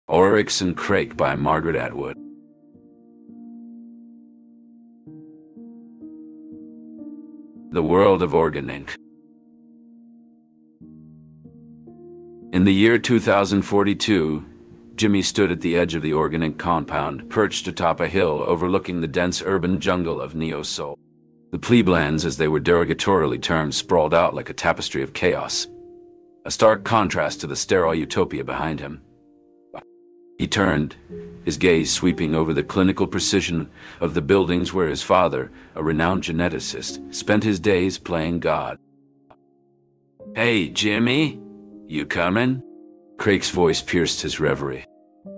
Oryx and Crake by Margaret Atwood. The World of Organic. In the year 2042, Jimmy stood at the edge of the Organic compound, perched atop a hill overlooking the dense urban jungle of Neo-Sol. The pleblands, as they were derogatorily termed, sprawled out like a tapestry of chaos, a stark contrast to the sterile utopia behind him. He turned, his gaze sweeping over the clinical precision of the buildings where his father, a renowned geneticist, spent his days playing God. "Hey, Jimmy, you coming?" Crake's voice pierced his reverie.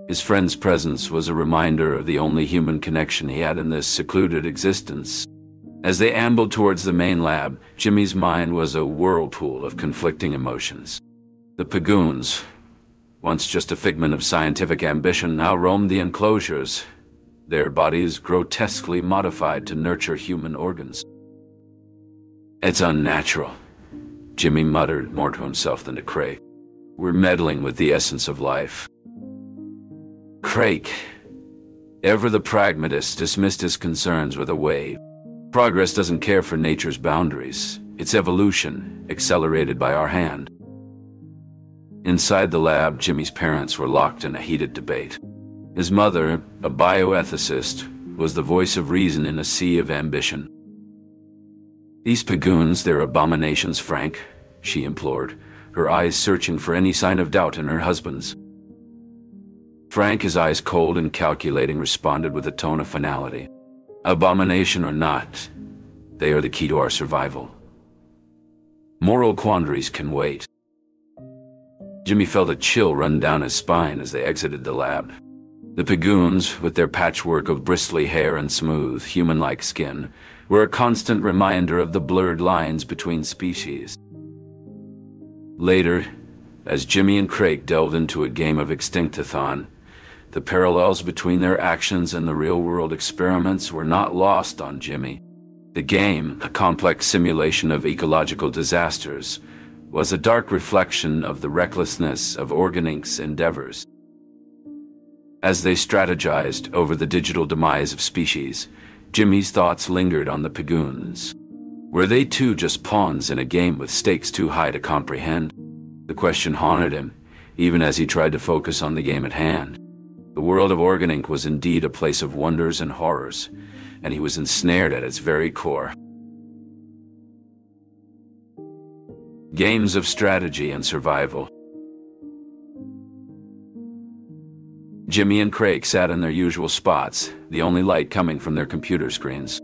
His friend's presence was a reminder of the only human connection he had in this secluded existence. As they ambled towards the main lab, Jimmy's mind was a whirlpool of conflicting emotions. The Pagoons, once just a figment of scientific ambition, now roamed the enclosures, their bodies grotesquely modified to nurture human organs. "It's unnatural," Jimmy muttered, more to himself than to Crake. "We're meddling with the essence of life." Crake, ever the pragmatist, dismissed his concerns with a wave. Progress doesn't care for nature's boundaries. It's evolution, accelerated by our hand. Inside the lab, Jimmy's parents were locked in a heated debate. His mother, a bioethicist, was the voice of reason in a sea of ambition. "These Pagoons, they're abominations, Frank," she implored, her eyes searching for any sign of doubt in her husband's. Frank, his eyes cold and calculating, responded with a tone of finality. "Abomination or not, they are the key to our survival. Moral quandaries can wait." Jimmy felt a chill run down his spine as they exited the lab. The Pagoons, with their patchwork of bristly hair and smooth, human-like skin, were a constant reminder of the blurred lines between species. Later, as Jimmy and Crake delved into a game of Extinctathon, the parallels between their actions and the real-world experiments were not lost on Jimmy. The game, a complex simulation of ecological disasters, was a dark reflection of the recklessness of Organic's endeavors. As they strategized over the digital demise of species, Jimmy's thoughts lingered on the Pagoons. Were they too just pawns in a game with stakes too high to comprehend? The question haunted him, even as he tried to focus on the game at hand. The world of Organic was indeed a place of wonders and horrors, and he was ensnared at its very core. Games of strategy and survival. Jimmy and Crake sat in their usual spots, the only light coming from their computer screens.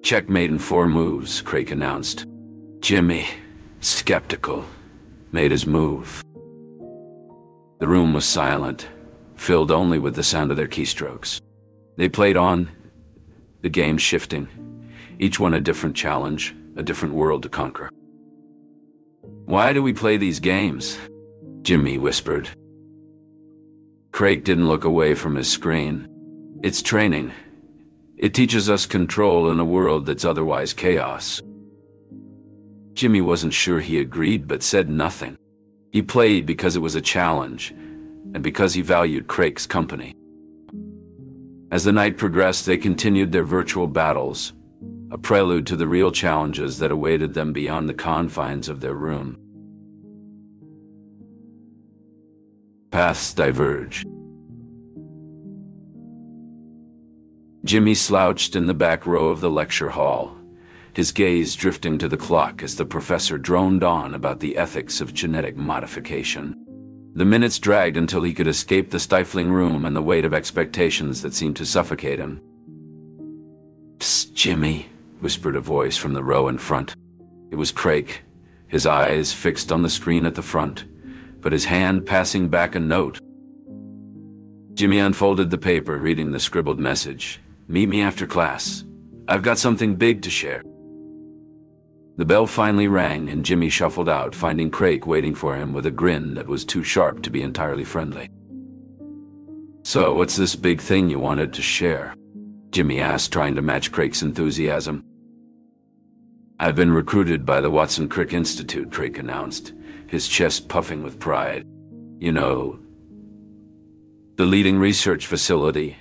"Checkmate in 4 moves," Crake announced. Jimmy, skeptical, made his move. The room was silent, filled only with the sound of their keystrokes. They played on, the game shifting, each one a different challenge, a different world to conquer. "Why do we play these games?" Jimmy whispered. Crake didn't look away from his screen. "It's training. It teaches us control in a world that's otherwise chaos." Jimmy wasn't sure he agreed, but said nothing. He played because it was a challenge, and because he valued Crake's company. As the night progressed, they continued their virtual battles, a prelude to the real challenges that awaited them beyond the confines of their room. Paths diverge. Jimmy slouched in the back row of the lecture hall, his gaze drifting to the clock as the professor droned on about the ethics of genetic modification. The minutes dragged until he could escape the stifling room and the weight of expectations that seemed to suffocate him. "Psst, Jimmy," whispered a voice from the row in front. It was Crake, his eyes fixed on the screen at the front, but his hand passing back a note. Jimmy unfolded the paper, reading the scribbled message. "Meet me after class. I've got something big to share." The bell finally rang, and Jimmy shuffled out, finding Crake waiting for him with a grin that was too sharp to be entirely friendly. "So, what's this big thing you wanted to share?" Jimmy asked, trying to match Crake's enthusiasm. "I've been recruited by the Watson Crick Institute," Crake announced, his chest puffing with pride. "You know, the leading research facility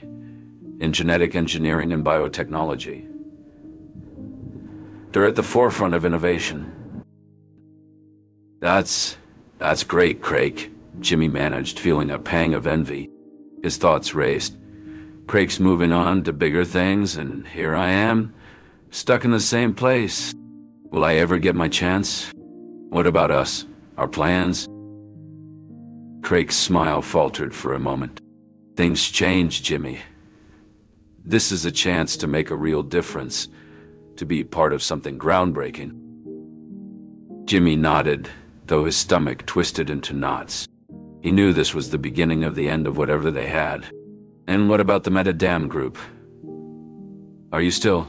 in genetic engineering and biotechnology. They're at the forefront of innovation. That's great, Crake, Jimmy managed, feeling a pang of envy. His thoughts raced. Crake's moving on to bigger things, and here I am, stuck in the same place. Will I ever get my chance? What about us? Our plans? Crake's smile faltered for a moment. Things change, Jimmy. This is a chance to make a real difference, to be part of something groundbreaking. Jimmy nodded, though his stomach twisted into knots. He knew this was the beginning of the end of whatever they had. And what about the Metadam group? Are you still?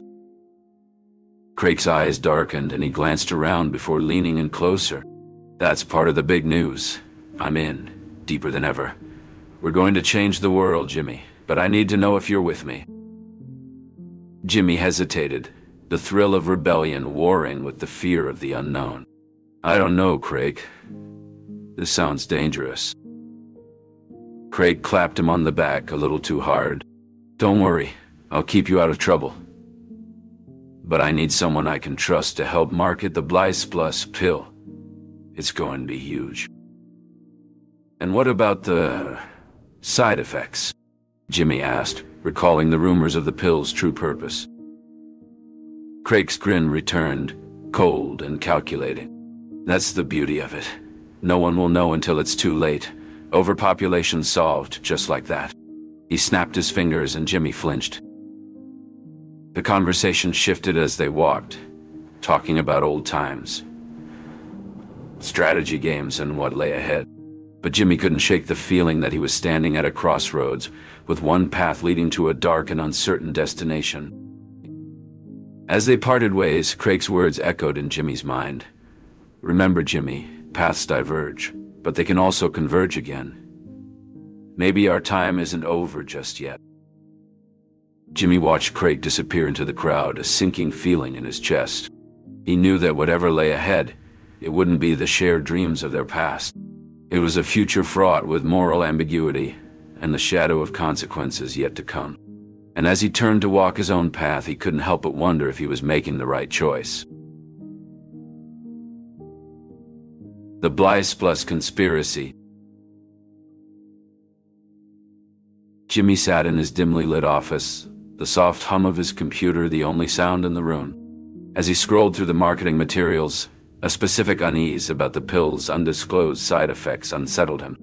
Crake's eyes darkened and he glanced around before leaning in closer. That's part of the big news. I'm in, deeper than ever. We're going to change the world, Jimmy, but I need to know if you're with me. Jimmy hesitated, the thrill of rebellion warring with the fear of the unknown. I don't know, Crake. This sounds dangerous. Crake clapped him on the back a little too hard. Don't worry, I'll keep you out of trouble. But I need someone I can trust to help market the Blyspluss pill. It's going to be huge. And what about the side effects? Jimmy asked, recalling the rumors of the pill's true purpose. Crake's grin returned, cold and calculating. That's the beauty of it. No one will know until it's too late. Overpopulation solved just like that. He snapped his fingers and Jimmy flinched. The conversation shifted as they walked, talking about old times, strategy games, and what lay ahead. But Jimmy couldn't shake the feeling that he was standing at a crossroads, with one path leading to a dark and uncertain destination. As they parted ways, Crake's words echoed in Jimmy's mind. Remember, Jimmy, paths diverge, but they can also converge again. Maybe our time isn't over just yet. Jimmy watched Crake disappear into the crowd, a sinking feeling in his chest. He knew that whatever lay ahead, it wouldn't be the shared dreams of their past. It was a future fraught with moral ambiguity and the shadow of consequences yet to come. And as he turned to walk his own path, he couldn't help but wonder if he was making the right choice. The Blyspluss conspiracy. Jimmy sat in his dimly lit office, the soft hum of his computer the only sound in the room. As he scrolled through the marketing materials, a specific unease about the pill's undisclosed side effects unsettled him.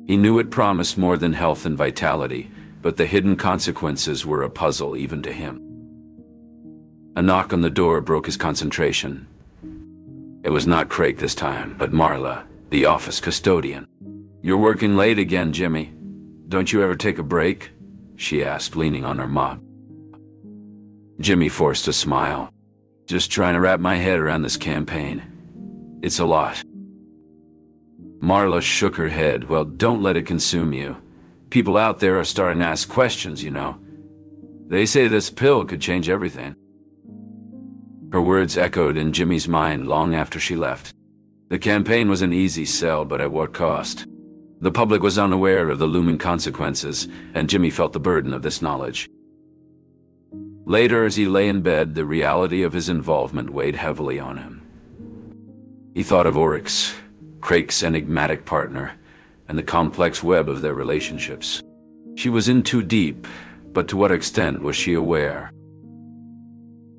He knew it promised more than health and vitality, but the hidden consequences were a puzzle even to him. A knock on the door broke his concentration. It was not Crake this time, but Marla, the office custodian. You're working late again, Jimmy. Don't you ever take a break? She asked, leaning on her mop. Jimmy forced a smile. Just trying to wrap my head around this campaign. It's a lot. Marla shook her head. Well, don't let it consume you. People out there are starting to ask questions, you know. They say this pill could change everything. Her words echoed in Jimmy's mind long after she left. The campaign was an easy sell, but at what cost? The public was unaware of the looming consequences, and Jimmy felt the burden of this knowledge. Later, as he lay in bed, the reality of his involvement weighed heavily on him. He thought of Oryx, Crake's enigmatic partner, and the complex web of their relationships. She was in too deep, but to what extent was she aware?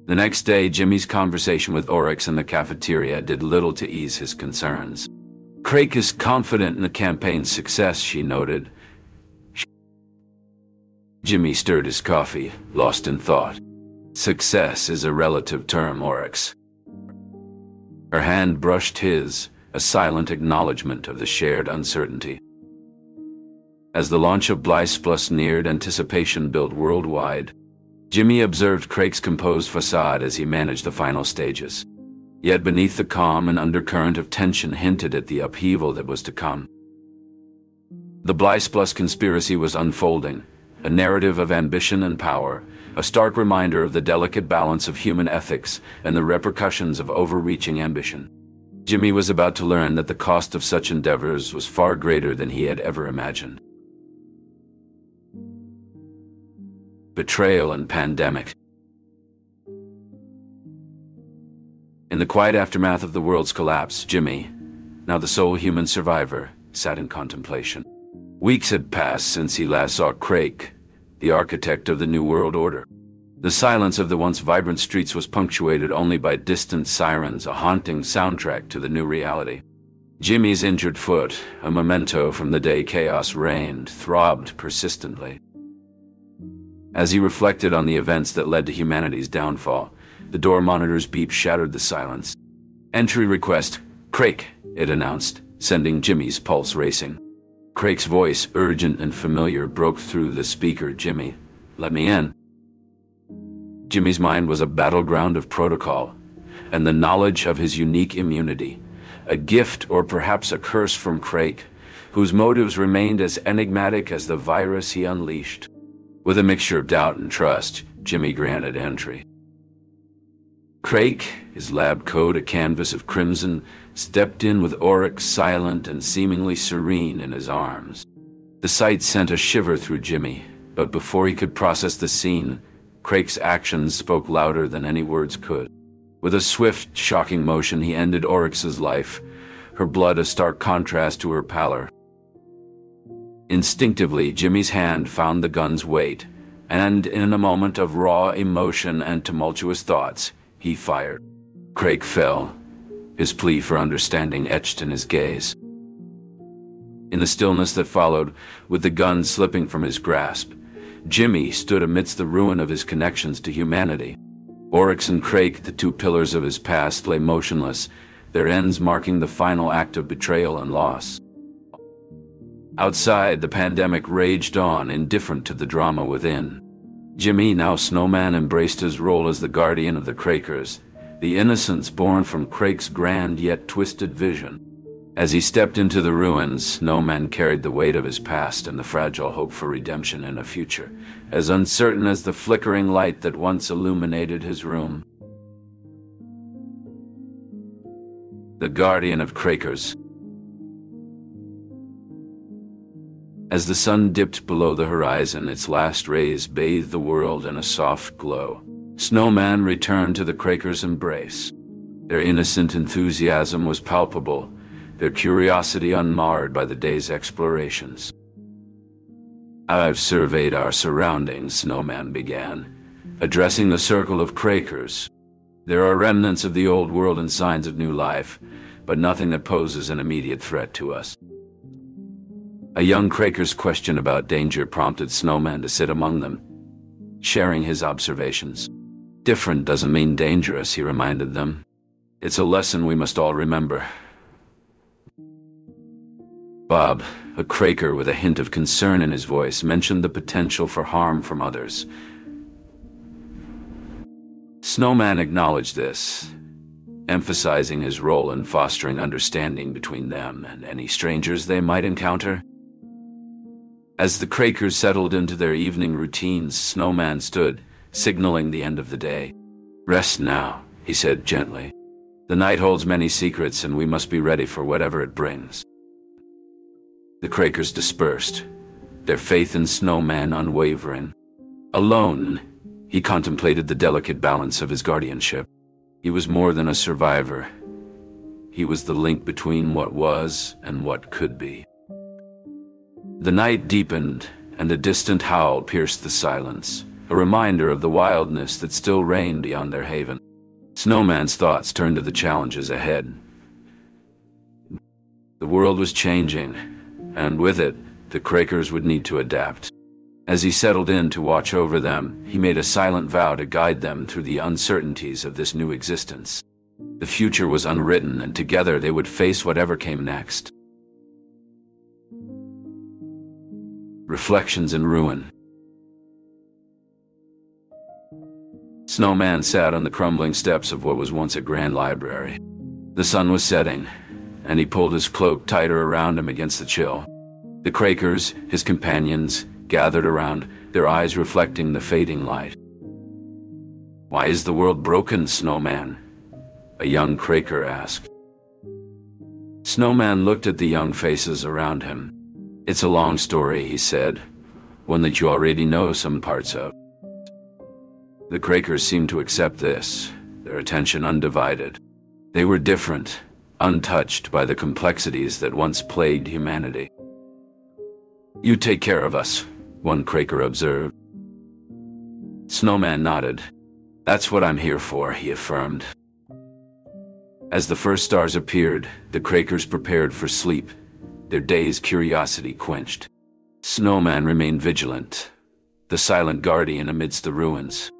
The next day, Jimmy's conversation with Oryx in the cafeteria did little to ease his concerns. Crake is confident in the campaign's success, she noted. Jimmy stirred his coffee, lost in thought. Success is a relative term, Oryx. Her hand brushed his, a silent acknowledgement of the shared uncertainty. As the launch of Blyspluss neared, anticipation built worldwide. Jimmy observed Crake's composed facade as he managed the final stages. Yet beneath the calm, an undercurrent of tension hinted at the upheaval that was to come. The Blyspluss conspiracy was unfolding, a narrative of ambition and power, a stark reminder of the delicate balance of human ethics and the repercussions of overreaching ambition. Jimmy was about to learn that the cost of such endeavors was far greater than he had ever imagined. betrayal, and pandemic. In the quiet aftermath of the world's collapse, Jimmy, now the sole human survivor, sat in contemplation. Weeks had passed since he last saw Crake, the architect of the New World Order. The silence of the once vibrant streets was punctuated only by distant sirens, a haunting soundtrack to the new reality. Jimmy's injured foot, a memento from the day chaos reigned, throbbed persistently. As he reflected on the events that led to humanity's downfall, the door monitor's beep shattered the silence. "Entry request, Crake," it announced, sending Jimmy's pulse racing. Crake's voice, urgent and familiar, broke through the speaker. "Jimmy, let me in." Jimmy's mind was a battleground of protocol, and the knowledge of his unique immunity, a gift or perhaps a curse from Crake, whose motives remained as enigmatic as the virus he unleashed. With a mixture of doubt and trust, Jimmy granted entry. Crake, his lab coat a canvas of crimson, stepped in with Oryx silent and seemingly serene in his arms. The sight sent a shiver through Jimmy, but before he could process the scene, Crake's actions spoke louder than any words could. With a swift, shocking motion, he ended Oryx's life, her blood a stark contrast to her pallor. Instinctively, Jimmy's hand found the gun's weight, and in a moment of raw emotion and tumultuous thoughts, he fired. Crake fell, his plea for understanding etched in his gaze. In the stillness that followed, with the gun slipping from his grasp, Jimmy stood amidst the ruin of his connections to humanity. Oryx and Crake, the two pillars of his past, lay motionless, their ends marking the final act of betrayal and loss. Outside, the pandemic raged on, indifferent to the drama within. Jimmy, now Snowman, embraced his role as the guardian of the Crakers, the innocence born from Crake's grand yet twisted vision. As he stepped into the ruins, Snowman carried the weight of his past and the fragile hope for redemption in a future, as uncertain as the flickering light that once illuminated his room. The guardian of Crakers. As the sun dipped below the horizon, its last rays bathed the world in a soft glow. Snowman returned to the Crakers' embrace. Their innocent enthusiasm was palpable, their curiosity unmarred by the day's explorations. "I've surveyed our surroundings," Snowman began, addressing the circle of Crakers. "There are remnants of the old world and signs of new life, but nothing that poses an immediate threat to us." A young Craker's question about danger prompted Snowman to sit among them, sharing his observations. "Different doesn't mean dangerous," he reminded them. "It's a lesson we must all remember." Bob, a Craker with a hint of concern in his voice, mentioned the potential for harm from others. Snowman acknowledged this, emphasizing his role in fostering understanding between them and any strangers they might encounter. As the Crakers settled into their evening routines, Snowman stood, signaling the end of the day. "Rest now," he said gently. "The night holds many secrets, and we must be ready for whatever it brings." The Crakers dispersed, their faith in Snowman unwavering. Alone, he contemplated the delicate balance of his guardianship. He was more than a survivor. He was the link between what was and what could be. The night deepened, and a distant howl pierced the silence, a reminder of the wildness that still reigned beyond their haven. Snowman's thoughts turned to the challenges ahead. The world was changing, and with it, the Crakers would need to adapt. As he settled in to watch over them, he made a silent vow to guide them through the uncertainties of this new existence. The future was unwritten, and together they would face whatever came next. Reflections in Ruin. Snowman sat on the crumbling steps of what was once a grand library. The sun was setting, and he pulled his cloak tighter around him against the chill. The Crakers, his companions, gathered around, their eyes reflecting the fading light. "Why is the world broken, Snowman?" a young Craker asked. Snowman looked at the young faces around him. "It's a long story," he said, "one that you already know some parts of. The Crakers seemed to accept this, their attention undivided. They were different, untouched by the complexities that once plagued humanity. "You take care of us," one Craker observed. Snowman nodded. "That's what I'm here for," he affirmed. As the first stars appeared, the Crakers prepared for sleep, their day's curiosity quenched. Snowman remained vigilant, the silent guardian amidst the ruins.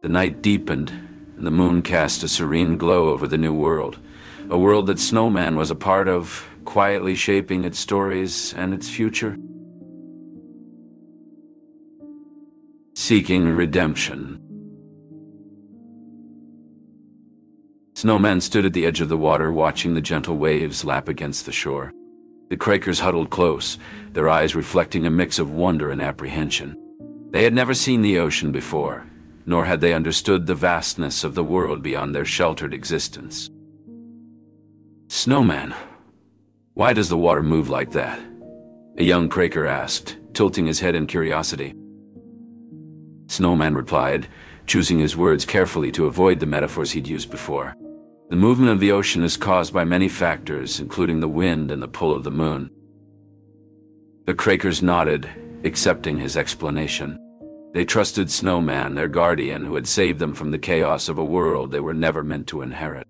The night deepened, and the moon cast a serene glow over the new world, a world that Snowman was a part of, quietly shaping its stories and its future. Seeking redemption. Snowman stood at the edge of the water, watching the gentle waves lap against the shore. The Crakers huddled close, their eyes reflecting a mix of wonder and apprehension. They had never seen the ocean before, nor had they understood the vastness of the world beyond their sheltered existence. "Snowman, why does the water move like that?" a young Craker asked, tilting his head in curiosity. Snowman replied, choosing his words carefully to avoid the metaphors he'd used before. "The movement of the ocean is caused by many factors, including the wind and the pull of the moon." The Crakers nodded, accepting his explanation. They trusted Snowman, their guardian, who had saved them from the chaos of a world they were never meant to inherit.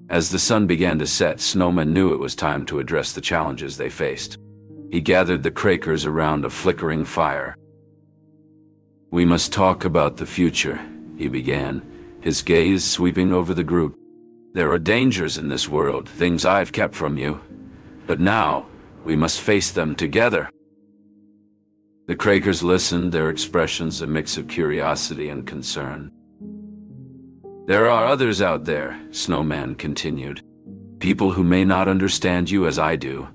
As the sun began to set, Snowman knew it was time to address the challenges they faced. He gathered the Crakers around a flickering fire. "We must talk about the future," he began, his gaze sweeping over the group. "There are dangers in this world, things I've kept from you. But now, we must face them together." The Crakers listened, their expressions a mix of curiosity and concern. "There are others out there," Snowman continued. "People who may not understand you as I do.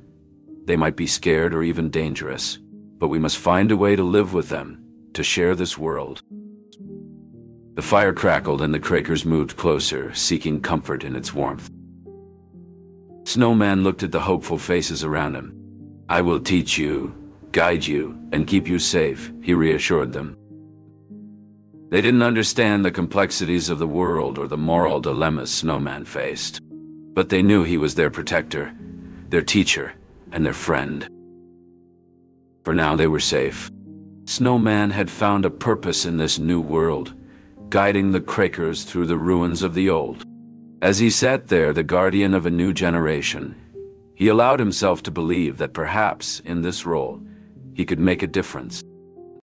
They might be scared or even dangerous, but we must find a way to live with them, to share this world." The fire crackled and the Crakers moved closer, seeking comfort in its warmth. Snowman looked at the hopeful faces around him. "I will teach you, guide you, and keep you safe," he reassured them. They didn't understand the complexities of the world or the moral dilemmas Snowman faced, but they knew he was their protector, their teacher, and their friend. For now they were safe. Snowman had found a purpose in this new world, guiding the Crakers through the ruins of the old. As he sat there, the guardian of a new generation, he allowed himself to believe that perhaps, in this role, he could make a difference.